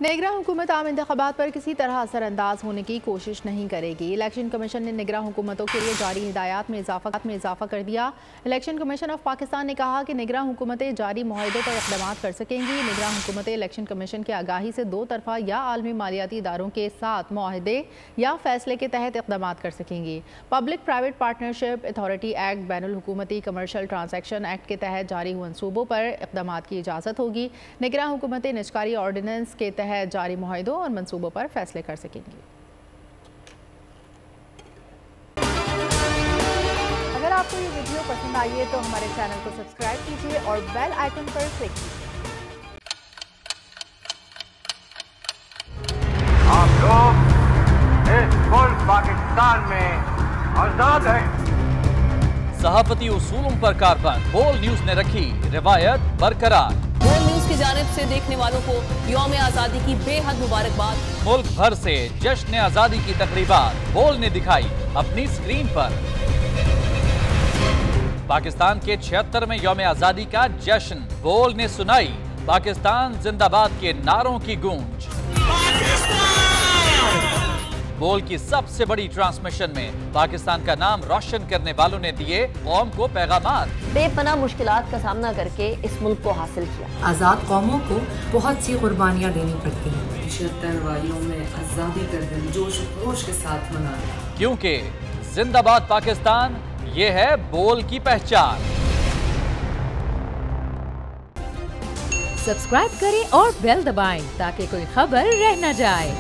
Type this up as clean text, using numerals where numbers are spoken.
निगरान हुकूमत आम इंतखाबात पर किसी तरह असरअंदाज होने की कोशिश नहीं करेगी। इलेक्शन कमीशन ने निगरान हुकूमतों के लिए जारी हिदायत में इजाफा कर दिया। इलेक्शन कमीशन ऑफ पाकिस्तान ने कहा कि निगरान हुकूमतें जारी मुआहदों पर इक़दाम कर सकेंगी। निगरान हुकूमतें इलेक्शन कमीशन की आगाही से दो तरफा या आलमी मालियाती इदारों के साथ मुआहदे या फैसले के तहत इक़दाम कर सकेंगी। Public private partnership authority act, बैनुल हुकूमती कमर्शियल ट्रांजैक्शन एक्ट के तहत जारी मनसूबों पर इक़दाम की इजाज़त होगी। निगरान हुकूमतें निजकारी ऑर्डिनेंस के तहत जारी मुआहदों और मंसूबों पर फैसले कर सकेंगी। अगर आपको ये वीडियो पसंद आई है तो हमारे चैनल को सब्सक्राइब कीजिए और बेल आइकन पर क्लिक कीजिए। आप लोग इस मुल्क पाकिस्तान में आजाद हैं। सहाफती उसूलों पर कारबंद बोल न्यूज ने रखी रिवायत बरकरार। बोल न्यूज की जानिब से देखने वालों को यौम आजादी की बेहद मुबारकबाद। मुल्क भर से जश्न आजादी की तकरीबात बोल ने दिखाई अपनी स्क्रीन पर। पाकिस्तान के 76वें यौम आजादी का जश्न बोल ने सुनाई पाकिस्तान जिंदाबाद के नारों की गूंज। बोल की सबसे बड़ी ट्रांसमिशन में पाकिस्तान का नाम रोशन करने वालों ने दिए कौम को पैगाम। बेपनाह मुश्किलात का सामना करके इस मुल्क को हासिल किया। आज़ाद कौमों को बहुत सी कुर्बानियाँ देनी पड़ती हैं। 76 वारियों में आज़ादी का दिन जोश खरोश के साथ मना, क्योंकि जिंदाबाद पाकिस्तान ये है बोल की पहचान। सब्सक्राइब करें और बेल दबाएं ताकि कोई खबर रह न जाए।